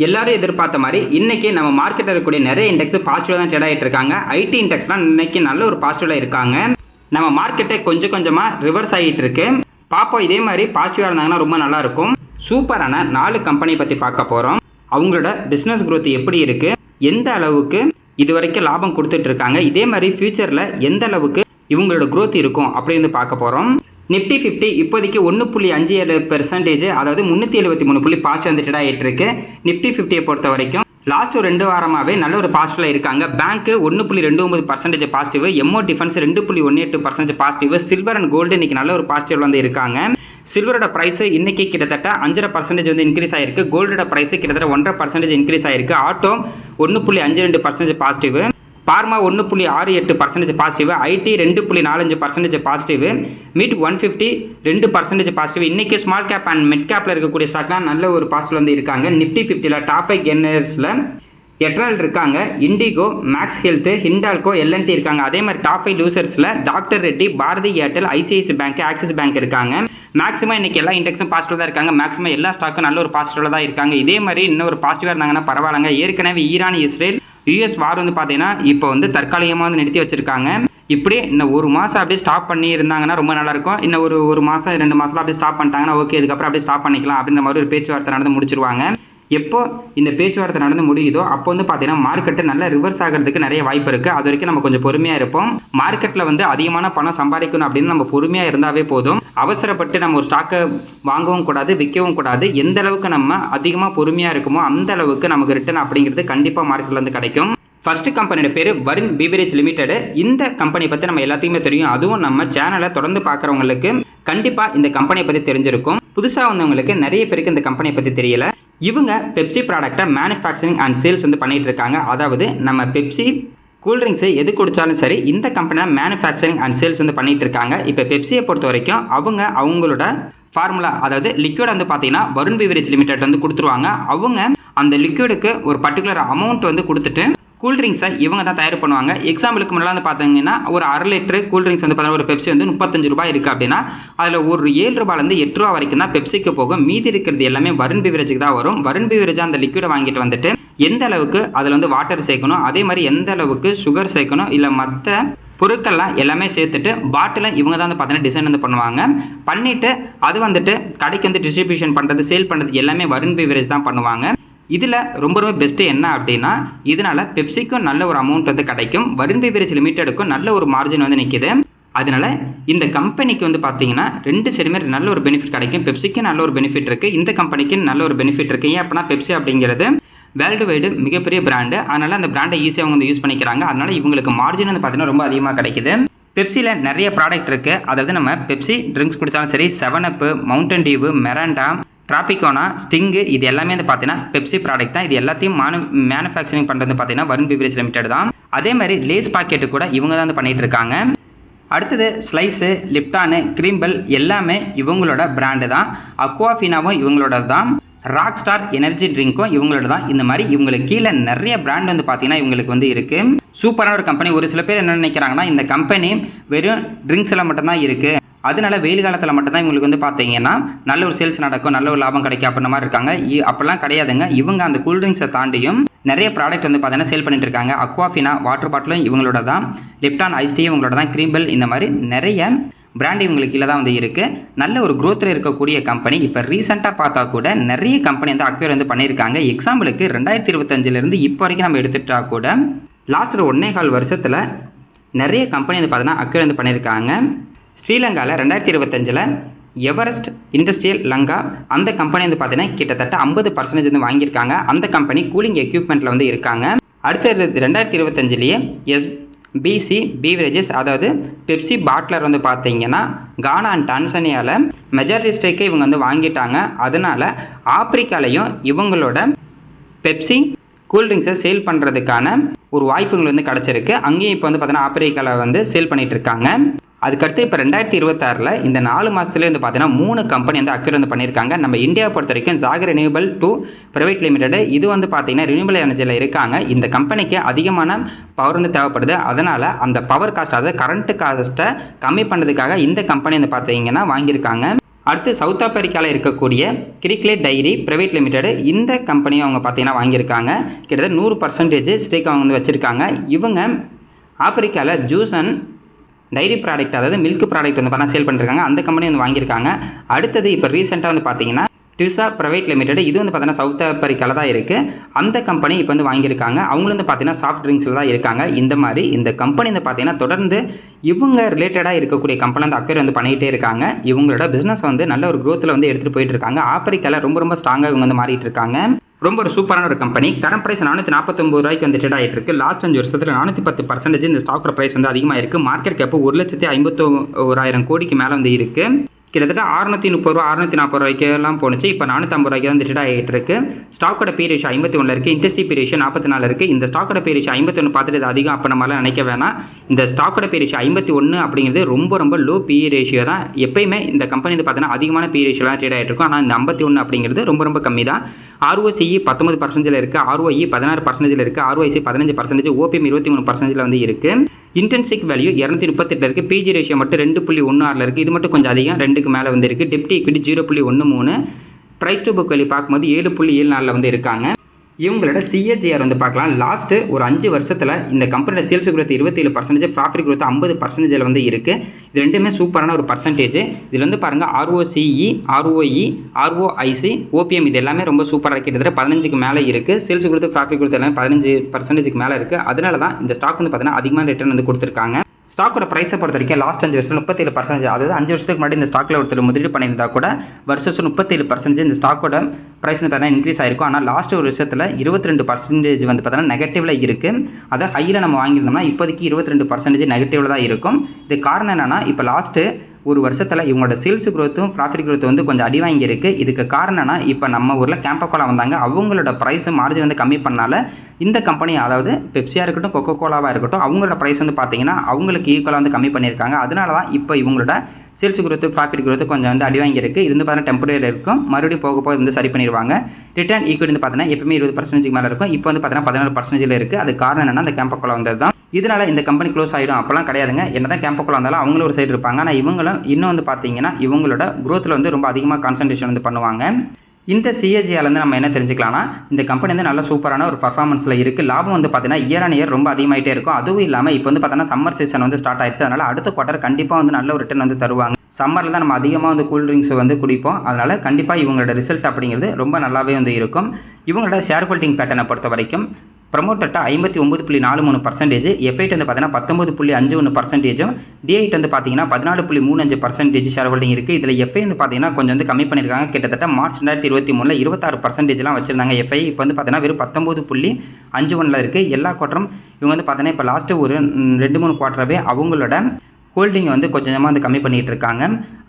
எல்லாரும் எதிர்பார்த்த மாதிரி இன்னைக்கு நம்ம மார்க்கெட்டில் இருக்கக்கூடிய நிறைய இண்டெக்ஸ் பாசிட்டிவ் தான் ட்ரேட் ஆகிட்டு இருக்காங்க. ஐடி இண்டெக்ஸ்லாம் இன்னைக்கு நல்ல ஒரு பாசிட்டிவ்ல இருக்காங்க. நம்ம மார்க்கெட்டை கொஞ்சம் கொஞ்சமாக ரிவர்ஸ் ஆகிட்டு இருக்கு. பார்ப்போம், இதே மாதிரி பாசிட்டிவாக இருந்தாங்கன்னா ரொம்ப நல்லா இருக்கும். சூப்பரான 4 கம்பெனி பற்றி பார்க்க போகிறோம். அவங்களோட பிஸ்னஸ் growth எப்படி இருக்கு, எந்த அளவுக்கு இது வரைக்கும் லாபம் கொடுத்துட்டு இருக்காங்க, இதே மாதிரி ஃபியூச்சரில் எந்த அளவுக்கு இவங்களோட growth இருக்கும் அப்படின்னு பார்க்க போகிறோம். நிஃப்டி 50 இப்போதைக்கு 1.57%, அதாவது 373 புள்ளி பாசிட்டிவ் வந்துட்டு ஆகிட்டு இருக்கு. நிஃப்டி 50 பொறுத்த வரைக்கும் லாஸ்ட் ஒரு 2 வாரமாகவே நல்ல ஒரு பாசிட்டிவ்ல இருக்காங்க. Bank 1.29% positive, MO defence 2.18% positive, silver and gold இன்னைக்கு நல்ல ஒரு பாசிட்டிவ்ல வந்து இருக்காங்க. சில்வரோட பிரைஸ் இன்னைக்கு கிட்டத்தட்ட 5.5% வந்து இன்க்ரீஸ் ஆயிருக்கு. கோல்டோட பிரைஸ் கிட்டத்தட்ட 1.5% இன்க்ரீஸ் ஆயிருக்கு. Auto 1.52% positive, pharma 1.68% positive, IT 2.45% positive, mid 150 2% positive. இன்னைக்கு ஸ்மால் கேப் அண்ட் மிட் கேப்ல இருக்கக்கூடிய ஸ்டாக்லாம் நல்ல ஒரு பாசிட்டிவ் வந்து இருக்காங்க. நிஃப்டி 50ல டாப் 5 கெய்னர்ஸ்ல எட்ரல் இருக்காங்க, இண்டிகோ, மேக்ஸ் ஹெல்த், ஹிண்டால்கோ, எல்என்டி இருக்காங்க. அதே மாதிரி டாப் 5 லூசர்ஸ்ல doctor Reddy, Bharti Airtel, ICICI bank, Axis bank இருக்காங்க. மேக்ஸிமம் இன்னைக்கு எல்லா இண்டெக்ஸும் பாசிட்டிவ் தான் இருக்காங்க. மேக்ஸிமம் எல்லா ஸ்டாக்கும் நல்ல ஒரு பாசிட்டிவ்ல தான் இருக்காங்க. இதே மாதிரி இன்னும் ஒரு பாசிட்டிவா இருந்தாங்கன்னா பரவாயில்லைங்க. ஏற்கனவே ஈரான் இஸ்ரேல் யூஎஸ் வார் வந்து பார்த்தீங்கன்னா இப்போ வந்து தற்காலிகமாக வந்து நிறுத்தி வச்சிருக்காங்க. இப்படி இன்னும் ஒரு மாதம் அப்படியே ஸ்டாப் பண்ணி இருந்தாங்கன்னா ரொம்ப நல்லா இருக்கும். இன்னும் ஒரு மாதம் 2 மாதம் அப்படியே ஸ்டாப் பண்ணிட்டாங்கன்னா ஓகே, இதுக்கப்புறம் அப்படியே ஸ்டாப் பண்ணிக்கலாம் அப்படின்ற மாதிரி ஒரு பேச்சுவார்த்தை நடந்து முடிச்சிருவாங்க. எப்போ இந்த பேச்சுவார்த்தை நடந்து முடியுதோ அப்போ வந்து பார்த்தீங்கன்னா மார்க்கெட்டு நல்லா ரிவர்ஸ் ஆகிறதுக்கு நிறைய வாய்ப்பு இருக்குது. அது வரைக்கும் நம்ம கொஞ்சம் பொறுமையாக இருப்போம். மார்க்கெட்டில் வந்து அதிகமான பணம் சம்பாதிக்கணும் அப்படின்னு நம்ம பொறுமையாக இருந்தாவே போதும். அவசரப்பட்டு நம்ம ஒரு ஸ்டாக்கை வாங்கவும் கூடாது, விற்கவும் கூடாது. எந்த அளவுக்கு நம்ம அதிகமாக பொறுமையாக இருக்குமோ அந்த அளவுக்கு நமக்கு ரிட்டர்ன் அப்படிங்கிறது கண்டிப்பாக மார்க்கெட்டில் வந்து கிடைக்கும். ஃபர்ஸ்ட் கம்பெனியோட பேர் வருண் பீவரேஜ் லிமிடெட். இந்த கம்பெனி பற்றி நம்ம எல்லாத்தையுமே தெரியும். அதுவும் நம்ம சேனலை தொடர்ந்து பார்க்குறவங்களுக்கு கண்டிப்பாக இந்த கம்பெனியை பற்றி தெரிஞ்சிருக்கும். புதுசாக வந்தவங்களுக்கு நிறைய பேருக்கு இந்த கம்பெனியை பற்றி தெரியல. இவங்க பெப்சி ப்ராடக்டை மேனுஃபேக்சரிங் அண்ட் சேல்ஸ் வந்து பண்ணிட்டு இருக்காங்க. அதாவது நம்ம பெப்சி கூல்ட்ரிங்க்ஸை எது குடித்தாலும் சரி இந்த கம்பெனி தான் மேனுஃபேக்சரிங் அண்ட் சேல்ஸ் வந்து பண்ணிட்டு இருக்காங்க. இப்போ பெப்சியை பொறுத்த வரைக்கும் அவங்களோட ஃபார்முலா, அதாவது லிக்விட் வந்து பார்த்தீங்கன்னா வருண் பீவரேஜ் லிமிடெட் வந்து கொடுத்துருவாங்க. அவங்க அந்த லிக்விடுக்கு ஒரு பர்டிகுலர் அமௌண்ட் வந்து கொடுத்துட்டு கூல்ட்ரிங்க்ஸை இவங்க தான் தயார் பண்ணுவாங்க. எக்ஸாம்பிளுக்கு முன்னாடி வந்து பார்த்தீங்கன்னா ஒரு 1/2 லிட்டரு கூல்ட்ரிங்க்ஸ் வந்து பார்த்தீங்கன்னா ஒரு பெப்சி வந்து 35 ரூபாய் இருக்குது அப்படின்னா அதில் ஒரு 7 ரூபாயிலேருந்து 8 ரூபா வரைக்கும் தான் பெப்சிக்கு போகும். மீதி இருக்கிறது எல்லாமே வருண் பீவரேஜுக்கு தான் வரும். வருண் பீவரேஜ் அந்த லிக்விடை வாங்கிட்டு வந்துட்டு எந்த அளவுக்கு அதில் வந்து வாட்டர் சேர்க்கணும், அதே மாதிரி எந்த அளவுக்கு சுகர் சேர்க்கணும், இல்லை மற்ற பொருட்கள்லாம் எல்லாமே சேர்த்துட்டு பாட்டில் இவங்க தான் வந்து பார்த்தீங்கன்னா டிசைன் வந்து பண்ணுவாங்க. பண்ணிவிட்டு அது வந்துட்டு கடைக்கு வந்து டிஸ்ட்ரிபியூஷன் பண்ணுறது, சேல் பண்ணுறது எல்லாமே வருண் பீவரேஜ் தான் பண்ணுவாங்க. இதில் ரொம்ப பெஸ்ட்டு என்ன அப்படின்னா இதனால் பெப்சிக்கும் நல்ல ஒரு அமௌண்ட் வந்து கிடைக்கும், வருண் பீவரேஜ் லிமிடெடுக்கும் நல்ல ஒரு மார்ஜின் வந்து நிற்கிது. அதனால இந்த கம்பெனிக்கு வந்து பார்த்தீங்கன்னா 2 சைடுமே நல்ல ஒரு பெனிஃபிட் கிடைக்கும். பெப்சிக்கு நல்ல ஒரு பெனிஃபிட் இருக்குது, இந்த கம்பெனிக்கு நல்ல ஒரு பெனிஃபிட் இருக்குது. ஏன் அப்படின்னா பெப்சி அப்படிங்கிறது வேர்ல்டு வைடு மிகப்பெரிய பிராண்டு. அதனால் அந்த பிராண்டை ஈஸியாக அவங்க வந்து யூஸ் பண்ணிக்கிறாங்க. அதனால் இவங்களுக்கு மார்ஜின் வந்து பார்த்தீங்கன்னா ரொம்ப அதிகமாக கிடைக்குது. பெப்சியில் நிறைய ப்ராடக்ட் இருக்குது. அதாவது நம்ம பெப்சி ட்ரிங்க்ஸ் குடித்தாலும் சரி, 7up, மவுண்டன் டியூ, மெராண்டா, டிராபிகோனா, ஸ்டிங்கு, இது எல்லாமே வந்து பார்த்தீங்கன்னா பெப்சி ப்ராடக்ட் தான். இது எல்லாத்தையும் மேனுஃபேக்சரிங் பண்ணுறது பார்த்தீங்கன்னா வருண் பீவரேஜ் லிமிடெட் தான். அதே மாதிரி லேஸ் பாக்கெட்டு கூட இவங்க தான் வந்து பண்ணிட்டு இருக்காங்க. அடுத்தது ஸ்லைஸு, லிப்டானு, கிரீம்பல் எல்லாமே இவங்களோட பிராண்டு தான். அக்வாஃபினாவும் இவங்களோட தான். ராக் ஸ்டார் எனர்ஜி ட்ரிங்க்கும் இவங்களோட தான். இந்த மாதிரி இவங்களுக்கு கீழே நிறைய பிராண்ட் வந்து பார்த்தீங்கன்னா இவங்களுக்கு வந்து இருக்குது. சூப்பரான ஒரு கம்பெனி. ஒரு சில பேர் என்ன நினைக்கிறாங்கன்னா இந்த கம்பெனி வெறும் ட்ரிங்க்ஸில் மட்டும்தான் இருக்குது, அதனால வெயில் காலத்தில் மட்டும்தான் இவங்களுக்கு வந்து பார்த்தீங்கன்னா நல்ல ஒரு சேல்ஸ் நடக்கும், நல்ல ஒரு லாபம் கிடைக்கும் அப்படின்ற மாதிரி இருக்காங்க. அப்படிலாம் கிடையாதுங்க. இவங்க அந்த கூல்ட்ரிங்க்ஸை தாண்டியும் நிறைய ப்ராடக்ட் வந்து பார்த்தீங்கன்னா சேல் பண்ணிட்டு இருக்காங்க. அக்வாஃபினா வாட்டர் பாட்டிலும் இவங்களோட தான், லிப்டான் ஐஸ் டீ இவங்களோட தான், கிரீம்பல், இந்த மாதிரி நிறைய பிராண்ட் இவங்களுக்கு கீழே தான் வந்து இருக்குது. நல்ல ஒரு க்ரோத்தில் இருக்கக்கூடிய கம்பெனி. இப்போ ரீசெண்டாக பார்த்தா கூட நிறைய கம்பெனி வந்து அக்வயர் வந்து பண்ணியிருக்காங்க. எக்ஸாம்பிளுக்கு 2025 இப்போ வரைக்கும் நம்ம எடுத்துட்டா கூட லாஸ்ட் ஒரு 1.25 வருஷத்தில் நிறைய கம்பெனி வந்து பார்த்தீங்கன்னா அக்வயர் வந்து பண்ணியிருக்காங்க. ஸ்ரீலங்காவில் 2025 எவரெஸ்ட் இண்டஸ்ட்ரியல் லங்கா அந்த கம்பெனி வந்து பார்த்தீங்கன்னா கிட்டத்தட்ட 50% வந்து வாங்கியிருக்காங்க. அந்த கம்பெனி கூலிங் எக்யூப்மெண்ட்டில் வந்து இருக்காங்க. அடுத்த 2025 எஸ்பிசி பீவரேஜஸ், அதாவது பெப்சி பாட்லர் வந்து பார்த்தீங்கன்னா கானா அண்ட் டான்சானியாவில் மெஜாரிட்டி ஸ்டேக்கை இவங்க வந்து வாங்கிட்டாங்க. அதனால் ஆப்பிரிக்காலையும் இவங்களோட பெப்சி கூல்ட்ரிங்க்ஸை சேல் பண்ணுறதுக்கான ஒரு வாய்ப்புகள் வந்து கிடச்சிருக்கு. அங்கேயும் இப்போ வந்து பார்த்தீங்கன்னா ஆப்பிரிக்காவில் வந்து சேல் பண்ணிகிட்டு இருக்காங்க. அதுக்கடுத்து இப்போ 2026 இந்த 4 மாதத்துலேயே வந்து பார்த்தீங்கன்னா 3 கம்பெனி வந்து அக்வயர் வந்து பண்ணியிருக்காங்க. நம்ம இந்தியாவை பொறுத்த வரைக்கும் ஜாகர் ரினியூவபிள் 2 பிரைவேட் லிமிடெட், இது வந்து பார்த்தீங்கன்னா ரினியூவபிள் எனர்ஜியில் இருக்காங்க. இந்த கம்பெனிக்கு அதிகமான பவர் வந்து தேவைப்படுது. அதனால் அந்த பவர் காஸ்ட், அதாவது கரண்ட் காஸ்ட்டை கம்மி பண்ணுறதுக்காக இந்த கம்பெனி வந்து பார்த்தீங்கன்னா வாங்கியிருக்காங்க. அடுத்து சவுத் ஆப்பிரிக்காவில் இருக்கக்கூடிய கிரிக்லேட் டைரி பிரைவேட் லிமிடெட், இந்த கம்பெனியை அவங்க பார்த்தீங்கன்னா வாங்கியிருக்காங்க. கிட்டத்தட்ட 100% ஸ்டேக் அவங்க வந்து வச்சுருக்காங்க. இவங்க ஆப்பிரிக்காவில் ஜூஸ் அண்ட் டைரி ப்ராடக்ட், அதாவது மில்க் ப்ராடக்ட் வந்து பார்த்தா சேல் பண்ணிருக்காங்க. அந்த கம்பெனி வந்து வாங்கியிருக்காங்க. அடுத்தது இப்போ ரீசெண்டாக வந்து பார்த்தீங்கன்னா டிவிசா பிரைவேட் லிமிடெட், இது வந்து பார்த்தீங்கன்னா சவுத் ஆப்பிரிக்காவில் தான் இருக்குது. அந்த கம்பெனி இப்போ வந்து வாங்கியிருக்காங்க. அவங்களும் வந்து பார்த்தீங்கன்னா சாஃப்ட் ட்ரிங்க்ஸில் தான் இருக்காங்க. இந்த மாதிரி இந்த கம்பெனி வந்து பார்த்தீங்கன்னா தொடர்ந்து இவங்க ரிலேட்டடாக இருக்கக்கூடிய கம்பெனி வந்து அக்வயர் வந்து பண்ணிகிட்டே இருக்காங்க. இவங்களோட பிஸ்னஸ் வந்து நல்ல ஒரு க்ரோத்தில் வந்து எடுத்துகிட்டு போயிட்டு இருக்காங்க. ஆப்பிரிக்காவில் ரொம்ப ரொம்ப ஸ்ட்ராங்காக இவங்க வந்து மாறிட்டு இருக்காங்க. ரொம்ப ஒரு சூப்பரான ஒரு கம்பெனி. கரண்ட் பிரைஸ் 449 ரூபாய்க்கு வந்து ட்ரேட் ஆகிட்டு இருக்கு. லாஸ்ட் 5 வருஷத்தில் 410% இந்த ஸ்டாக்கோட பிரைஸ் வந்து அதிகமாக இருக்குது. மார்க்கெட் கேப் 1,51,000 கோடிக்கு மேலே வந்து இருக்குது. கிட்டத்தட்ட 630 ரூபா 640 ரூபாய்க்கு எல்லாம் போணுச்சு. இப்போ 450 ரூபாய்க்கு தான் ட்ரேட் ஆகிட்டு இருக்கு. ஸ்டாக்கோட பி ரேஷியோ 51 இருக்குது. இண்டஸ்ட்ரி பி ரேஷியோ 44 இருக்குது. இந்த ஸ்டாக்கோட பி ரேஷியோ 51 பார்த்துட்டு இது அதிகம் அப்போ நம்மளால நினைக்க வேணாம். இந்த ஸ்டாக்கோட பி ரேஷியோ 51 அப்படிங்கிறது ரொம்ப ரொம்ப லோ பி ரேஷியோ தான். எப்பயுமே இந்த கம்பெனி வந்து பார்த்தீங்கன்னா அதிகமான பி ரேஷியோ தான் ட்ரேட் ஆகிட்டு இருக்கும். ஆனால் இந்த 51 அப்படிங்கிறது ரொம்ப ரொம்ப கம்மி தான். ROCE 19% இருக்குது. ROE 16% இருக்குது. ROIC 15%, OPM 23% வந்து இருக்குது. இன்டென்சிக் வேல்யூ 238 இருக்குது. பிஜி ரேஷியோ மட்டும் 2.16 இருக்குது. இது மட்டும் கொஞ்சம் அதிகம், 2க்கு மேலே வந்து இருக்குது. டெப்ட் equity 0.13. Price to book value பார்க்கும்போது 7.74 வந்து இருக்காங்க. இவங்களோட CAGR வந்து பார்க்கலாம். லாஸ்ட்டு ஒரு 5 வருஷத்தில் இந்த கம்பெனியோட சேல்ஸ் growth 27%, ப்ராஃபிட் growth 50% வந்து இருக்குது. இது ரெண்டுமே சூப்பரான ஒரு பர்சன்டேஜ். இதில் வந்து பாருங்கள் ROCE, ROE, ROIC, OPM இது எல்லாமே ரொம்ப சூப்பராக கிட்டத்தட்ட 15க்கு மேலே இருக்குது. சேல்ஸ் growth, ப்ராஃபிட் growth எல்லாமே 15%க்கு மேலே இருக்குது. அதனால தான் இந்த ஸ்டாக் வந்து பார்த்தீங்கன்னா அதிகமான ரிட்டர்ன் வந்து கொடுத்துருக்காங்க. ஸ்டாக்கோட ப்ரைஸை பொறுத்த வரைக்கும் லாஸ்ட் 5 வருஷம் 37%, அதாவது 5 வருஷத்துக்கு முன்னாடி இந்த ஸ்டாக்கில் ஒருத்தர் முதலீடு பண்ணியிருந்தா கூட வருஷம் 37% இந்த ஸ்டாக்கோட ப்ரைஸ் வந்து பார்த்தீங்கன்னா இன்க்ரீஸ் ஆயிருக்கும். ஆனால் லாஸ்ட் ஒரு வருஷத்தில் 22% வந்து பார்த்தீங்கன்னா நெகட்டிவில் இருக்குது. அதை ஹையில் நம்ம வாங்கியிருந்தோம்னா இப்போதைக்கு 22% நெகட்டிவில் தான் இருக்கும். இது காரணம் என்னென்னா, இப்போ லாஸ்ட்டு ஒரு வருஷத்தில் இவங்களோட சேல்ஸ் growthம் ப்ராஃபிட் growth வந்து கொஞ்சம் அடி வாங்கியிருக்கு. இதுக்கு காரணம்னா, இப்போ நம்ம ஊரில் கேம்பகோலா வந்தாங்க. அவங்களோட ப்ரைஸ் மார்ஜின் வந்து கம்மி பண்ணால இந்த கம்பெனி, அதாவது பெப்சியாக இருக்கட்டும் கொக்கோ கோலாவாக இருக்கட்டும், அவங்களோட ப்ரைஸ் வந்து பார்த்தீங்கன்னா அவங்களுக்கு ஈக்குவலாக வந்து கம்மி பண்ணியிருக்காங்க. அதனால தான் இப்போ இவங்களோட சேல்ஸ் growth, ப்ராஃபிட் growth கொஞ்சம் வந்து அடி வாங்கியிருக்கு. இது வந்து பார்த்தீங்கன்னா டெம்பரரி இருக்கும். மறுபடியும் போக போக வந்து சரி பண்ணிடுவாங்க. ரிட்டர்ன் ஈக்விட்டி வந்து பார்த்தீங்கன்னா எப்பவுமே 20% மேலே இருக்கும். இப்போ வந்து பார்த்தீங்கன்னா 16% இருக்குது. அது காரணம் என்னன்னா, அந்த கேம்பகோலா வந்தது தான். இதனால இந்த கம்பெனி க்ளோஸ் ஆகிடும் அப்போலாம் கிடையாதுங்க. என்னதான் கேம்பகோலா வந்தாலும் அவங்களும் ஒரு சைடு இருப்பாங்க. ஆனால் இவங்களும் இன்னும் வந்து பார்த்தீங்கன்னா இவங்களோட growthல வந்து ரொம்ப அதிகமாக கான்சன்ட்ரேஷன் வந்து பண்ணுவாங்க. இந்த CAGR வந்து நம்ம என்ன தெரிஞ்சுக்கலாம்னா, இந்த கம்பெனி வந்து நல்ல சூப்பரான ஒரு பர்ஃபார்மன்ஸில் இருக்குது. லாபம் வந்து பார்த்தீங்கன்னா இயர் ஆன் இயர் ரொம்ப அதிகமாகிட்டே இருக்கும். அதுவும் இல்லாமல் இப்போ வந்து பார்த்தீங்கன்னா சம்மர் சீசன் வந்து ஸ்டார்ட் ஆயிடுச்சு. அதனால் அடுத்த குவார்ட்டர் கண்டிப்பாக வந்து நல்ல ஒரு ரிட்டர்ன் வந்து தருவாங்க. சம்மரில் தான் நம்ம அதிகமாக வந்து கூல் ட்ரிங்க்ஸ் வந்து குடிப்போம். அதனால் கண்டிப்பாக இவங்களோட ரிசல்ட் அப்படிங்கிறது ரொம்ப நல்லாவே வந்து இருக்கும். இவங்களோட ஷேர் ஹோல்டிங் பேட்டர்னை பொறுத்த வரைக்கும் ப்ரமோட்டர்ட்ட 59.43%, எஃப்ஐட் வந்து பார்த்தீங்கன்னா 19.51%, டிஐட் வந்து பார்த்தீங்கன்னா 14.35% ஷேர் ஹோல்டிங் இருக்குது. இதில் எஃப்ஐ வந்து பார்த்தீங்கன்னா கொஞ்சம் வந்து கம்மி பண்ணியிருக்காங்க. கிட்டத்தட்ட மார்ச் 2023 26% வச்சிருந்தாங்க எஃப்ஐ. இப்போ வந்து பார்த்தீங்கன்னா வெறும் 19.51 இருக்குது. எல்லா குவார்ட்டரும் இவங்க வந்து பார்த்தீங்கன்னா இப்போ லாஸ்ட்டு ஒரு 2-3 குவார்ட்டராகவே அவங்களோட ஹோல்டிங்கை வந்து கொஞ்சமாக வந்து கம்மி பண்ணிகிட்டு இருக்காங்க.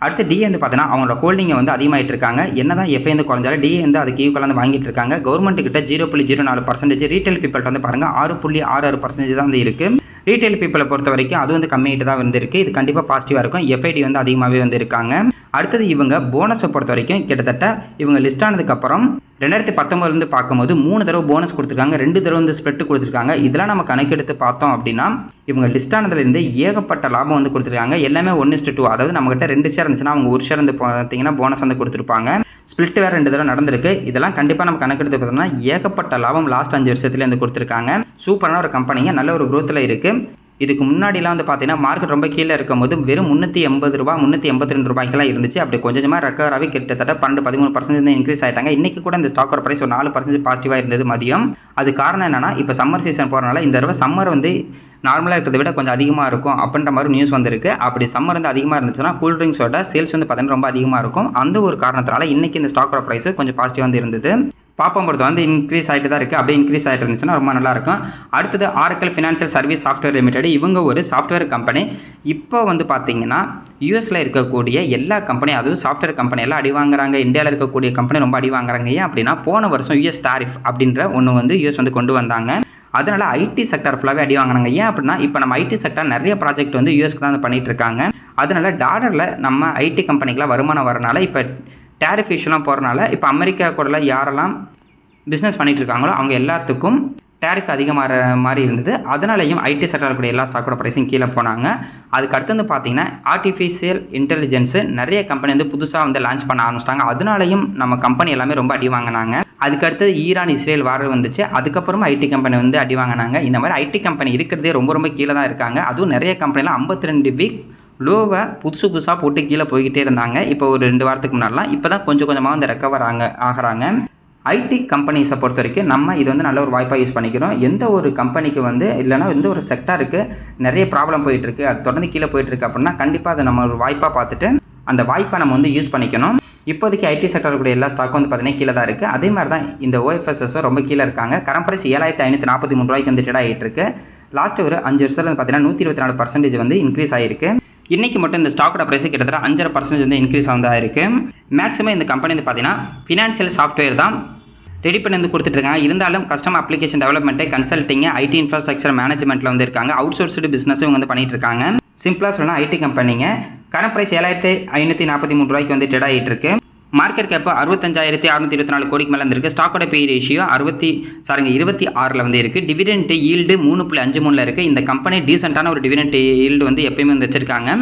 அடுத்து டிஏ வந்து பார்த்தீங்கன்னா அவங்களோட ஹோல்டிங்கை வந்து அதிகமாகிட்டு இருக்காங்க. என்னதான் எஃப்ஐ வந்து குறைஞ்சாலும் டிஏ வந்து அதுக்கு ஈக்குவலாக வந்து வாங்கிட்டு இருக்காங்க. கவர்மெண்ட் கிட்ட 0.04%, ரீட்டைல் பீப்பிள்கிட்ட வந்து பாருங்கள் 6.66% தான் வந்து இருக்குது. ரீட்டைல் பீப்பிளை பொறுத்த வரைக்கும் அது வந்து கம்மியாகிட்டு தான் வந்துருக்கு. இது கண்டிப்பாக பாசிட்டிவாக இருக்கும். எஃப்ஐடி வந்து அதிகமாகவே வந்து இருக்காங்க. அடுத்தது இவங்க போனஸை பொறுத்த வரைக்கும் கிட்டத்தட்ட இவங்க லிஸ்ட் ஆனதுக்கப்புறம் 2019 பார்க்கும்போது 3 தடவை போனஸ் கொடுத்துருக்காங்க, 2 தடவை வந்து ஸ்ப்ரெட் கொடுத்துருக்காங்க. இதெல்லாம் நம்ம கணக்கெடுத்து பார்த்தோம் அப்படின்னா இவங்க லிஸ்ட் ஆனதுலேருந்து ஏகப்பட்ட லாபம் வந்து கொடுத்துருக்காங்க. எல்லாமே 1:2, அதாவது நம்மகிட்ட 2 ஷேர் இருந்துச்சுன்னா அவங்க 1 ஷேர் வந்து பார்த்தீங்கன்னா போனஸ் வந்து கொடுத்துருப்பாங்க. ஸ்பிளிட் வேறு 2 தடவை நடந்திருக்கு. இதெல்லாம் கண்டிப்பாக நம்ம கணக்கெடுத்து பார்த்தோம்னா ஏகப்பட்ட லாபம் லாஸ்ட் 5 வருஷத்துல வந்து கொடுத்துருக்காங்க. சூப்பரான ஒரு கம்பெனிங்க, நல்ல ஒரு growthல இருக்குது. இதுக்கு முன்னாடிலாம் வந்து பார்த்தீங்கன்னா மார்க்கெட் ரொம்ப கீழே இருக்கும் போது வெறும் 380 ரூபா 382 ரூபாய்க்கெல்லாம் இருந்துச்சு. அப்படி கொஞ்சமாக ரெக்கவர் ஆகி கிட்டத்தட்ட 12-13% இன்க்ரீஸ் ஆகிட்டாங்க. இன்றைக்கி கூட இந்த ஸ்டாக்கோட ப்ரைஸ் ஒரு 4% பாசிட்டிவாக இருந்தது மதியம். அது காரணம் என்னன்னா, இப்போ சம்மர் சீசன் போகிறனால இந்த தடவை சம்மர் வந்து நார்மலாக இருக்கிறத விட கொஞ்சம் அதிகமாக இருக்கும் அப்படின்ற மாதிரி நியூஸ் வந்திருக்கு. அப்படி சம்மர் வந்து அதிகமாக இருந்துச்சுன்னா கூல் ட்ரிங்க்ஸோட சேல்ஸ் வந்து பார்த்தீங்கன்னா ரொம்ப அதிகமாக இருக்கும். அந்த ஒரு காரணத்தினால இன்றைக்கி இந்த ஸ்டாக்கோட ப்ரைஸ் கொஞ்சம் பாசிட்டிவாக வந்து இருந்தது. பாப்பம் பொறுத்து வந்து இன்க்ரீஸ் ஆகிட்டு தான் இருக்குது. அப்படியே இன்க்ரீஸ் ஆகிட்டு இருந்துச்சுன்னா ரொம்ப நல்லாயிருக்கும். அடுத்தது Oracle financial service software limited. இவங்க ஒரு சாஃப்ட்வேர் கம்பெனி. இப்போ வந்து பார்த்தீங்கன்னா யூஎஸில் இருக்கக்கூடிய எல்லா கம்பெனி, அதுவும் சாஃப்ட்வேர் கம்பெனி எல்லாம் அடி வாங்குறாங்க. இந்தியாவில் இருக்கக்கூடிய கம்பெனி ரொம்ப அடி வாங்குறாங்க. ஏன் அப்படின்னா போன வருஷம் யூஎஸ் டாரிஃப் அப்படின்ற ஒன்று வந்து யூஎஸ் வந்து கொண்டு வந்தாங்க. அதனால் ஐடி செக்டர் ஃபுல்லாகவே அடி வாங்கினாங்க. ஏன் அப்படின்னா இப்போ நம்ம ஐடி செக்டர் நிறைய ப்ராஜெக்ட் வந்து யூஎஸ்க்கு தான் பண்ணிகிட்டு இருக்காங்க. அதனால் டாலரில் நம்ம ஐடி கம்பெனிக்கெலாம் வருமானம் வரனால இப்போ டேரிஃப் இஷ்யூலாம் போகிறனால இப்போ அமெரிக்கா கூட யாரெல்லாம் பிஸ்னஸ் பண்ணிகிட்டு இருக்காங்களோ அவங்க எல்லாத்துக்கும் டேரிஃப் அதிகமாக மாதிரி இருந்தது. அதனாலையும் ஐடி செக்டரில் கூட எல்லா ஸ்டாக்கோட ப்ரைஸும் கீழே போனாங்க. அதுக்கு அடுத்து வந்து பார்த்தீங்கன்னா ஆர்டிஃபிஷியல் இன்டெலிஜென்ஸு நிறைய கம்பெனி வந்து புதுசாக வந்து லான்ச் பண்ண ஆரம்பிச்சிட்டாங்க. அதனாலையும் நம்ம கம்பெனி எல்லாமே ரொம்ப அடி வாங்கினாங்க. அதுக்கு அடுத்தது ஈரான் இஸ்ரேல் வார் வந்துச்சு. அதுக்கப்புறமா ஐடி கம்பெனி வந்து அடி வாங்கினாங்க. இந்த மாதிரி ஐடி கம்பெனி இருக்கிறதே ரொம்ப கீழே தான் இருக்காங்க. அதுவும் நிறைய கம்பெனிலாம் 52 வீக் லோவை புதுசாக போட்டு கீழே போய்கிட்டே இருந்தாங்க. இப்போ ஒரு 2 வாரத்துக்கு முன்னாடிலாம் இப்போ தான் கொஞ்சமாக வந்து ரெக்கவர் ஆகிறாங்க. ஐடி கம்பெனிஸை பொறுத்த வரைக்கும் நம்ம இது வந்து நல்ல ஒரு வாய்ப்பாக யூஸ் பண்ணிக்கிறோம். எந்த ஒரு கம்பெனிக்கு வந்து இல்லைனா எந்த ஒரு செக்டாருக்கு நிறைய ப்ராப்ளம் போயிட்டுருக்கு, அது தொடர்ந்து கீழே போயிட்டுருக்கு அப்படின்னா கண்டிப்பாக அதை நம்ம ஒரு வாய்ப்பாக பார்த்துட்டு அந்த வாய்ப்பை நம்ம வந்து யூஸ் பண்ணிக்கணும். இப்போதைக்கு ஐடி செக்டர் கூட எல்லா ஸ்டாக்கும் வந்து பார்த்தீங்கன்னா கீழே தான் இருக்குது. அதே மாதிரி தான் இந்த OFSஸும் ரொம்ப கீழே இருக்காங்க. கரண்ட் ப்ரைஸ் 7543 ரூபாய்க்கு வந்து ட்ரேட் ஆகிட்டு இருக்கு. லாஸ்ட் ஒரு 5 வருஷத்தில் வந்து பார்த்தீங்கன்னா 124% வந்து இன்க்ரீஸ் ஆகிருக்கு. இன்றைக்கி மட்டும் இந்த ஸ்டாக்கோட ப்ரைஸ் கிட்டத்தட்ட 5.5% வந்து இன்க்ரீஸ் ஆகிருக்கு. மேக்ஸிமம் இந்த கம்பெனி வந்து பார்த்தீங்கன்னா ஃபினான்ஷியல் சாஃப்ட்வேர் தான் ரெடி பண்ணி வந்து கொடுத்துட்ருக்காங்க. இருந்தாலும் customer application development, consulting, IT infrastructure மேனேஜ்மெண்ட்டில் வந்து இருக்காங்க. அவுட் சோர்ஸ்டு பிஸ்னஸும் இவங்க வந்து பண்ணிட்டு இருக்காங்க. சிம்பிளாக சொல்லணும் ஐடி கம்பெனிங்க. கரண்ட் ப்ரைஸ் 7543 ரூபாய்க்கு வந்து ட்ரேட் ஆகிட்டு இருக்கு. மார்க்கெட் கேப் 65,624 கோடிக்கு மேலே இருந்திருக்கு. ஸ்டாக்கோட பி ரேஷியோ 26 வந்து இருக்குது. டிவிடெண்ட் ஈல்டு 3.53 இருக்குது. இந்த கம்பெனி டீசெண்டான ஒரு டிவிடெண்ட் ஈல்டு வந்து எப்பயுமே வந்து வச்சிருக்காங்க.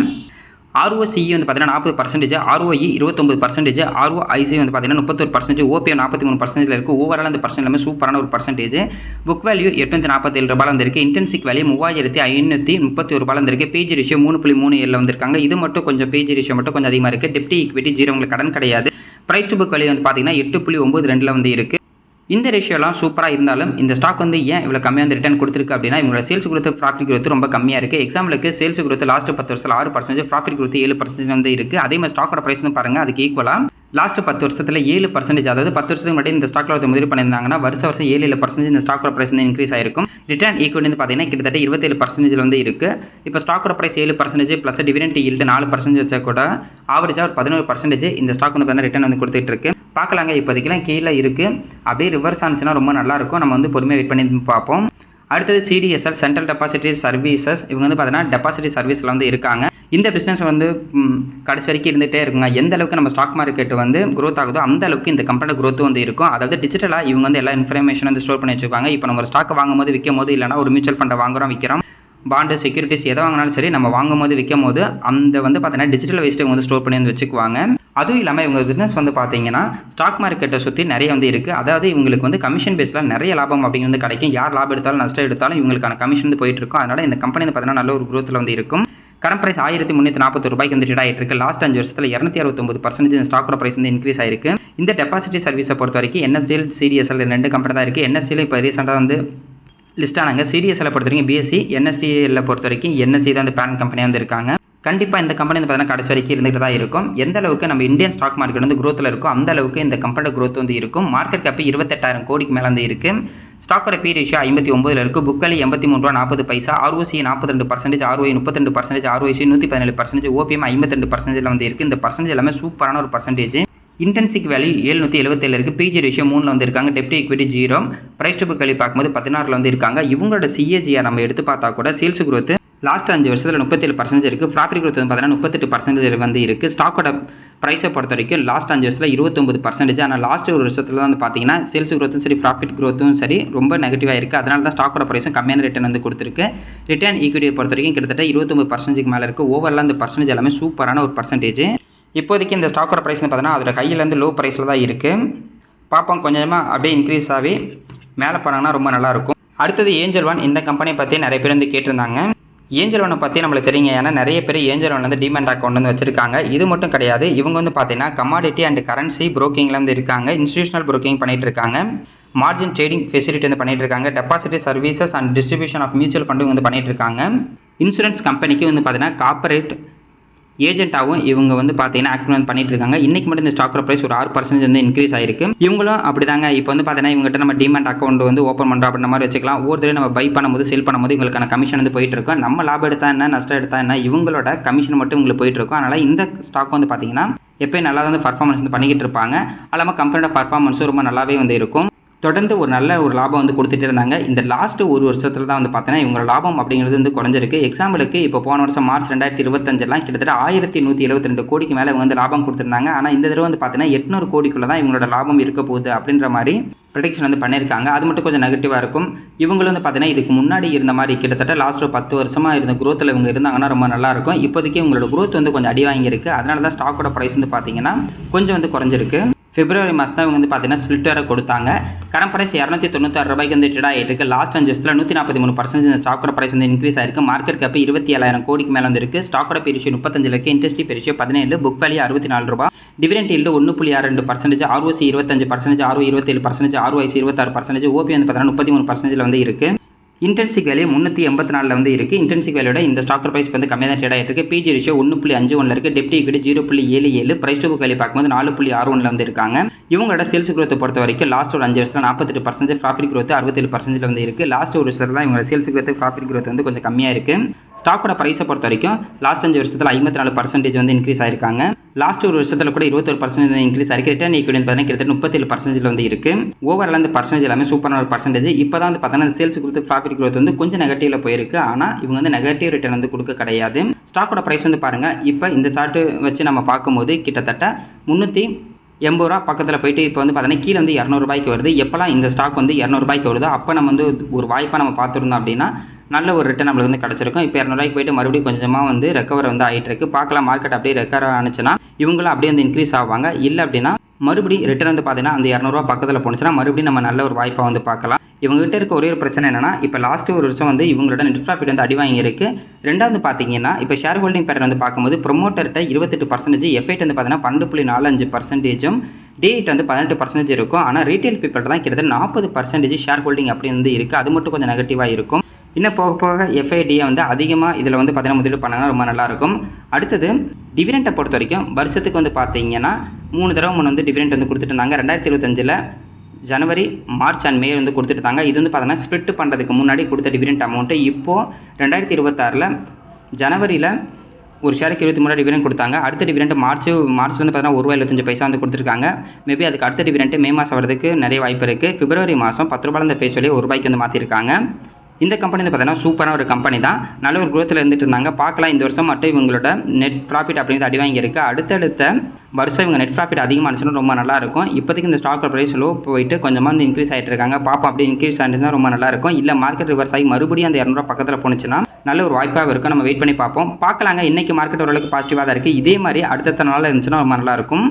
ROCE வந்து பார்த்தீங்கன்னா 40%, ROE 29%, ROIC வந்து பார்த்தீங்கன்னா 31%, OPM 43% இருக்குது. ஓவரால் அந்த பர்சன்ட் எல்லாமே சூப்பரான ஒரு பர்சன்டேஜ். புக் வேல்யூ 847 ரூபாய் வந்திருக்கு. இன்டென்சிக் வேல்யூ 3531 வந்திருக்கு. பேஜ் ரேஷியோ 3.37 வந்திருக்காங்க. இது மட்டும் கொஞ்சம் பேஜ் ரேஷியோ மட்டும் கொஞ்சம் அதிகமாக இருக்குது. டெப்ட் ஈக்விட்டி 0, உங்களுக்கு கடன் கிடையாது. பிரைஸ் டு புக் வேல்யூ வந்து பார்த்தீங்கன்னா 8.92 வந்து இருக்குது. இந்த ரேஷியோலாம் சூப்பராக இருந்தாலும் இந்த ஸ்டாக் வந்து ஏன் இவ்வளோ கம்மியாக வந்து ரிட்டர்ன் கொடுத்துருக்கு அப்படின்னா இவங்களோட சேல்ஸ் குரோத், ப்ராஃபிட் குரோத் ரொம்ப கம்மியாக இருக்குது. எக்ஸாம்பிளுக்கு சேல்ஸ் குரோத் லாஸ்ட் 10 வருஷத்தில் 6%, ப்ராஃபிட் குரோத் 7% வந்து இருக்குது. அதே மாதிரி ஸ்டாக்கோட ப்ரைஸ் பாருங்கள், அதுக்கு ஈக்குவலாக லாஸ்ட் 10 வருஷத்தில் 7%, அதாவது 10 வருஷத்துக்கு மட்டும் இந்த ஸ்டாக்கில் வந்து முதலீடு பண்ணியிருந்தாங்கன்னா வருஷம் 7% இந்த ஸ்டாக்கோட ப்ரைஸ் வந்து இன்க்ரீஸ் ஆயிருக்கும். ரிட்டர்ன் ஈக்குவல் வந்து பார்த்தீங்கன்னா கிட்டத்தட்ட 27% வந்து இருக்குது. இப்போ ஸ்டாக்கோட ப்ரைஸ் 7% ப்ளஸ் டிவிடெண்ட் ஈல்டு 4% வச்சா கூட ஆவரேஜாக ஒரு 11% இந்த ஸ்டாக் வந்து பார்த்தீங்கன்னா ரிட்டர்ன் வந்து கொடுத்துட்டு இருக்கு. பார்க்கலாங்க, இப்போதைக்கெல்லாம் கீழே இருக்குது. அப்படியே ரிவர்ஸ் ஆனிச்சுன்னா ரொம்ப நல்லாயிருக்கும். நம்ம வந்து பொறுமையாக வெயிட் பண்ணி பார்ப்போம். அடுத்தது CDSL, சென்ட்ரல் டெபாசிட்டரி சர்வீசஸ். இவங்க வந்து பார்த்தீங்கன்னா டெபாசிட்டரி சர்வீஸில் வந்து இருக்காங்க. இந்த பிஸ்னஸ் வந்து கடைசி வரைக்கும் இருந்துகிட்டே இருக்குங்க. எந்த அளவுக்கு நம்ம ஸ்டாக் மார்க்கெட் வந்து க்ரோத் ஆகுதோ அந்த அளவுக்கு இந்த கம்பெனியோட க்ரோத் வந்து இருக்கும். அதாவது டிஜிட்டலாக இவங்க வந்து எல்லா இன்ஃபர்மேஷன் வந்து ஸ்டோர் பண்ணி வச்சுருக்காங்க. இப்போ நம்ம ஒரு ஸ்டாக் வாங்கும் போது விற்கும் போது, இல்லைனா ஒரு மியூச்சுவல் ஃபண்டை வாங்குறோம் விற்கிறோம், பாண்டு, செக்யூரிட்டிஸ் எதை வாங்கினாலும் சரி, நம்ம வாங்கும் போது விற்கும் போது அந்த வந்து பார்த்தீங்கன்னா டிஜிட்டல் வேஸ்ட்டை வந்து ஸ்டோர் பண்ணி வந்து வச்சுக்குவாங்க. அதுவும் இல்லாமல் இவங்க பிஸ்னஸ் வந்து பார்த்தீங்கன்னா ஸ்டாக் மார்க்கெட்டை சுற்றி நிறைய வந்து இருக்குது. அதாவது இவங்களுக்கு வந்து கமிஷன் பேஸில் நிறைய லாபம் அப்படிங்கிறது வந்து கிடைக்கும். யார் லாபம் எடுத்தாலும் நஷ்டம் எடுத்தாலும் இவங்களுக்கான கமிஷன் வந்து போயிட்டு இருக்கும். அதனால் இந்த கம்பெனி வந்து பார்த்தீங்கன்னா நல்ல ஒரு க்ரோத்தில் வந்து இருக்கும். கரண்ட் ப்ரைஸ் 1341 ரூபாய்க்கு வந்து ட்ரேட் ஆகிட்டு இருக்கு. லாஸ்ட் 5 வருஷத்தில் 269% இந்த ஸ்டாக்கோட ப்ரைஸ் வந்து இன்க்ரீஸ் ஆயிருக்கு. இந்த டெபாசிட்டரி சர்வீஸை பொறுத்த வரைக்கும் NSDL, CDSL 2 கம்பெனி தான் இருக்குது. NSDL இப்போ ரீசெண்டாக வந்து லிஸ்ட் ஆனாங்க. CDSL பொறுத்த வரைக்கும் BSE, NSDL பொறுத்த வரைக்கும் NSE தான் அந்த பேரண்ட் கம்பெனியாக வந்து இருக்காங்க. கண்டிப்பாக இந்த கம்பெனி வந்து பார்த்தீங்கன்னா கடைசி வரைக்கும் இருந்துகிட்டு தான் இருக்கும். எந்த அளவுக்கு நம்ம இந்தியன் ஸ்டாக் மார்க்கெட் வந்து க்ரோத்தில் இருக்கும் அந்த அளவுக்கு இந்த கம்பெனியோட க்ரோத் வந்து இருக்கும். மார்க்கெட் கேப் 28,000 கோடிக்கு மேலே வந்து இருக்குது. ஸ்டாக்கோட பி ரேஷியோ 59 இருக்குது. புக் வேல்யூ 83.40 ரூபா, ROCE 42%, ROE 32%, ROIC 117%, OPM 52% வந்து இருக்குது. இந்த பர்சன்டேஜ் எல்லாமே சூப்பரான ஒரு பர்சன்டேஜ். இன்டென்சிக் வேல்யூ 777 இருக்குது. பிஜி ரேஷியோ 3 வந்து இருக்காங்க. டெப்ட் equity 0. Price to book value பார்க்கும்போது 16 வந்து இருக்காங்க. இவங்களோட CAGR நம்ம எடுத்து பார்த்தா கூட சேல்ஸ் குரோத் லாஸ்ட் 5 வருஷத்தில் 37% இருக்குது. ப்ராஃபிட் குரோத் வந்து பார்த்தீங்கன்னா 38% வந்து இருக்குது. ஸ்டாக்கோட ப்ரைஸை பொறுத்த வரைக்கும் லாஸ்ட் 5 வருஷத்தில் 29%. ஆனால் லாஸ்ட் ஒரு வருஷத்தில் தான் வந்து பார்த்தீங்கன்னா சேல்ஸ் குரோத்தும் சரி, ப்ராஃபிட் குரோத்தும் சரி ரொம்ப நெகட்டிவாக இருக்குது. அதனால தான் ஸ்டாக்கோட ப்ரைஸும் கம்மியான ரிட்டர்ன் வந்து கொடுத்துருக்கு. ரிட்டர்ன் ஈக்விட்டியை பொறுத்த வரைக்கும் கிட்டத்தட்ட 29% மேலே இருக்குது. ஓவரால் அந்த பர்சன்டேஜ் எல்லாமே சூப்பரான ஒரு பர்சன்டேஜ். இப்போதைக்கு இந்த ஸ்டாக்கோட ப்ரைஸ் வந்து பார்த்தீங்கன்னா அதோட கையிலேருந்து லோ ப்ரைஸில் தான் இருக்குது. பார்ப்போம், கொஞ்சமாக அப்படியே இன்க்ரீஸ் ஆகி மேலே போனாங்கன்னா ரொம்ப நல்லாயிருக்கும். அடுத்தது ஏஞ்சல் ஒன். இந்த கம்பெனியை பற்றி நிறைய பேர் வந்து கேட்டிருந்தாங்க. ஏஞ்சல் ஒன்னை பற்றி நம்மளுக்கு தெரியுங்க. ஏன்னா நிறைய பேர் ஏஞ்சல் ஒன் வந்து டிமெண்ட் அக்கௌண்ட் வந்து வச்சிருக்காங்க. இது மட்டும் கிடையாது, இவங்க வந்து பார்த்தீங்கன்னா கமாடிட்டி அண்ட் கரன்சி புரோக்கிங்கில் வந்து இருக்காங்க. இன்ஸ்டிடியூஷனல் புரோக்கிங் பண்ணிட்டு இருக்காங்க. மார்ஜின் ட்ரேடிங் ஃபெசிலிட்டி வந்து பண்ணிட்டு இருக்காங்க. Depository services and distribution of mutual ஃபண்டும் வந்து பண்ணிட்டு இருக்காங்க. இன்சூரன்ஸ் கம்பெனிக்கு வந்து பார்த்தீங்கன்னா கார்பரேட் ஏஜென்ட்டாகவும் இவங்க வந்து பார்த்தீங்கன்னா ஆக்ட் பண்ணிட்டு இருக்காங்க. இன்றைக்கி மட்டும் இந்த ஸ்டாக்கோட ப்ரைஸ் ஒரு 6% வந்து இன்க்ரீஸ் ஆயிருக்கு. இவங்களும் அப்படி தாங்க. இப்போ வந்து பார்த்தீங்கன்னா இவங்ககிட்ட நம்ம டிமெண்ட் அக்கௌண்ட் வந்து ஓப்பன் பண்ணுறோம் அப்படின்ற மாதிரி வச்சுக்கலாம். ஒவ்வொருத்தரையும் நம்ம பை பண்ணும்போது செல் பண்ணும்போது இவங்களுக்கான கமிஷன் வந்து போயிட்டு இருக்கும். நம்ம லாபம் எடுத்தா என்ன, நஷ்டம் எடுத்தா என்ன, இவங்களோட கமிஷன் மட்டும் உங்களுக்கு போயிட்டு இருக்கும். அதனால் இந்த ஸ்டாக் வந்து பார்த்தீங்கன்னா எப்போயும் நல்லா வந்து பர்ஃபார்மன்ஸ் வந்து பண்ணிக்கிட்டு இருப்பாங்க. அது இல்லாமல் கம்பெனியோட பர்ஃபார்மன்ஸும் ரொம்ப நல்லாவே வந்து இருக்கும். தொடர்ந்து ஒரு நல்ல ஒரு லாபம் வந்து கொடுத்துட்டே இருந்தாங்க. இந்த லாஸ்ட் ஒரு வருஷத்துல தான் வந்து பார்த்தீங்கன்னா, இவங்களோட லாபம் அப்படிங்கிறது வந்து குறைஞ்சிருக்கு. எக்ஸாம்பிளுக்கு இப்போ போன வருஷம் மார்ச் 2025லாம் கிட்டத்தட்ட 1172 கோடிக்கு மேல இவங்க வந்து லாபம் கொடுத்திருந்தாங்க. ஆனா இந்த தடவை வந்து பார்த்தீங்கன்னா 800 கோடிக்குள்ள தான் இவங்களோட லாபம் இருக்க போகுது அப்படின்ற மாரி ப்ரெடிக்ஷன் வந்து பண்ணியிருக்காங்க. அது மட்டும் கொஞ்சம் நெகட்டிவா இருக்கும். இவங்களும் வந்து பார்த்தீங்கன்னா, இதுக்கு முன்னாடி இருந்த மாரி கிட்டத்தட்ட லாஸ்ட் ஒரு 10 வருஷமா இருந்த குரோத்ல இவங்க இருந்தாங்கன்னா ரொம்ப நல்லா இருக்கும். இப்போதைக்கு இவங்களோட குரோத் வந்து கொஞ்சம் அடி வாங்கியிருக்கு. அதனால தான் ஸ்டாக்கோட பிரைஸ் வந்து பார்த்தீங்கன்னா, கொஞ்சம் வந்து குறைஞ்சிருக்கு. பிப்ரவரி மாதம் தான் இவங்க வந்து பார்த்தீங்கன்னா ஸ்பிளிட் வேறு கொடுத்தாங்க. கரண்ட் பிரைஸ் ₹296 வந்து ட்ரேட் ஆகிட்டு இருக்கு. லாஸ்ட் 5 வருஷத்தில் 143% இந்த ஸ்டாக்கோட பிரைஸ் வந்து இன்க்ரீஸ் ஆயிருக்கு. மார்க்கெட் கேப் 27,000 கோடிக்கு மேலே வந்து இருக்கு. ஸ்டாக்கோட பெரிஷியோ 35 இருக்கு. Industry PE ratio 17, book value ₹64. Dividend yield 1.62%, ROC 25%, ROE 27%, ROIC 26%, OP வந்து பார்த்தீங்கன்னா 33% வந்து இருக்கு. இன்டென்சிக் வேல்யூ 384 வந்து இருக்குது. இன்டென்சிக் வேல்யூட இந்த ஸ்டாக் ப்ரைஸ் வந்து கம்மியாக தான் ட்ரேட் ஆகிட்டு இருக்கு. பிஜி ரேஷியோ 1.51 இருக்குது. டெப்ட் equity 0.77, price to book value பார்க்கும்போது 4.61 வந்து இருக்காங்க. இவங்களோட சேல்ஸ் growth பொறுத்த வரைக்கும் லாஸ்ட் ஒரு 5 வருஷத்தில் 48%, ப்ராஃபிட் growth 67% வந்து இருக்குது. லாஸ்ட் ஒரு வருஷத்தில் தான் இவங்க சேல்ஸ் growth, ப்ராஃபிட் growth வந்து கொஞ்சம் கம்மியாக இருக்குது. ஸ்டாக்கோட ப்ரைஸை பொறுத்த வரைக்கும் லாஸ்ட் 5 வருஷத்தில் 54% வந்து இன்க்ரீஸ் ஆயிருக்காங்க. லாஸ்ட் ஒரு வருஷத்தில் கூட 21% இன்க்ரீஸ் ஆயிருக்கு. ரிட்டர்ன் ஈக்விட்டி பார்த்தீங்கன்னா கிட்டத்தட்ட 37% வந்து இருக்குது. ஓவரால் அந்த பர்சன்டேஜ் எல்லாமே சூப்பரான ஒரு பர்சன்டேஜ். இப்போ தான் வந்து பார்த்தீங்கன்னா சேல்ஸ் growth, ப்ராஃபிட் growth வந்து கொஞ்சம் நெகட்டிவ்ல போயிருக்கு. ஆனால் இவங்க வந்து நெகட்டிவ் ரிட்டர்ன் வந்து கொடுக்க கிடையாது. ஸ்டாக்கோட ப்ரைஸ் வந்து பாருங்கள். இப்போ இந்த சார்ட் வச்சு நம்ம பார்க்கும்போது கிட்டத்தட்ட 380 ரூபா பக்கத்தில் போயிட்டு இப்போ வந்து பார்த்தீங்கன்னா கீழே வந்து 200 ரூபாய்க்கு வருது. எப்போல்லாம் இந்த ஸ்டாக் வந்து 200 ரூபாய்க்கு வருதோ அப்போ நம்ம வந்து ஒரு வாய்ப்பாக நம்ம பார்த்துருந்தோம் அப்படின்னா நல்ல ஒரு ரிட்டர்ன் நம்மளுக்கு வந்து கிடச்சிருக்கும். இப்போ 200 ரூபாய்க்கு போயிட்டு மறுபடியும் கொஞ்சமாக வந்து ரெக்கவர் வந்து ஆகிட்டு இருக்கு. பார்க்கலாம் மார்க்கெட் அப்படியே ரெக்கவர் ஆனிச்சுன்னா இவங்களும் அப்படியே வந்து இன்க்ரீஸ் ஆவாங்க. இல்லை அப்படின்னா மறுபடியும் ரிட்டர்ன் வந்து பார்த்தீங்கன்னா அந்த 200 ரூபா பக்கத்தில் போனுச்சுன்னா மறுபடியும் நம்ம நல்ல ஒரு வாய்ப்பாக வந்து பார்க்கலாம். இவங்ககிட்ட இருக்க ஒரே ஒரு பிரச்சனை என்னன்னா, இப்போ லாஸ்ட் ஒரு வருஷம் வந்து இவங்களோட நெட் ப்ராஃபிட் வந்து அடி வாங்கியிருக்கு. ரெண்டாவது பார்த்தீங்கன்னா இப்போ ஷேர் ஹோல்டிங் பேட்டர்ன் வந்து பார்க்கும்போது ப்ரொமோட்டர்கிட்ட 28%, எஃப்ஐட் வந்து பார்த்தீங்கன்னா 12.45%, டேட் வந்து 18% இருக்கும். ஆனால் ரீட்டைல் பீப்பிள்கிட்ட தான் கிட்டத்தட்ட 40% ஷேர் ஹோல்டிங் அப்படி வந்து இருக்குது. அது மட்டும் கொஞ்சம் நெகட்டிவாக இருக்கும். இன்னும் போக போக எஃப்ஐடியை வந்து அதிகமாக இதில் வந்து பார்த்தீங்கன்னா முதலீடு பண்ணாங்கன்னா ரொம்ப நல்லாயிருக்கும். அடுத்தது டிவிடெண்ட்டை பொறுத்த வரைக்கும் வருஷத்துக்கு வந்து பார்த்தீங்கன்னா 3 தடவை வந்து டிவிடெண்ட் வந்து கொடுத்துட்டு இருந்தாங்க. 2025 ஜனவரி, மார்ச் அண்ட் மே வந்து கொடுத்துட்டு இருந்தாங்க. இது வந்து பார்த்தீங்கன்னா ஸ்ப்ளிட் பண்ணுறதுக்கு முன்னாடி கொடுத்த டிவிடெண்ட் அமௌண்ட்டு. இப்போது 2026 ஜனவரியில் ஒரு ஷேருக்கு 23 டிவிடெண்ட் கொடுத்தாங்க. அடுத்த டிவிடெண்ட் மார்ச் வந்து பார்த்தீங்கன்னா ₹1.75 வந்து கொடுத்துருக்காங்க. மேபி அதுக்கு அடுத்த டிவிடெண்ட் மே மாதம் வரதுக்கு நிறைய வாய்ப்பு இருக்குது. பிப்ரவரி மாதம் ₹10 இந்த ஃபேஸ் வேல்யூ ₹1 வந்து மாற்றிருக்காங்க. இந்த கம்பெனி வந்து பார்த்தீங்கன்னா சூப்பரான ஒரு கம்பெனி தான். நல்ல ஒரு குரோத்தில் இருந்துட்டு இருந்தாங்க. பார்க்கலாம் இந்த வருஷம் மட்டும் இவங்களோட நெட் ப்ராஃபிட் அப்படிங்கிறது அடி வாங்கியிருக்கு. அடுத்தடுத்த வருஷம் இவங்க நெட் ப்ராஃபிட் அதிகமாகிடுச்சுன்னா ரொம்ப நல்லா இருக்கும். இப்போதைக்கு இந்த ஸ்டாக் ப்ரைஸ் லோ போயிட்டு கொஞ்சமாக வந்து இன்க்ரீஸ் ஆகிட்டு இருக்காங்க. பாப்பா அப்படி இன்க்ரீஸ் ஆகிட்டுனா ரொம்ப நல்லா இருக்கும். இல்லை மார்க்கெட் ரிவர்ஸ் ஆகி மறுபடியும் அந்த 200 பக்கத்தில் போனுச்சுன்னா நல்ல ஒரு வாய்ப்பாக இருக்கும். நம்ம வெயிட் பண்ணி பார்ப்போம். பார்க்கலாங்க. இன்னைக்கு மார்க்கெட் ஓரளவுக்கு பாசிட்டிவாக தான் இருக்குது. இதே மாதிரி அடுத்த நாள் இருந்துச்சுன்னா ரொம்ப நல்லா இருக்கும்.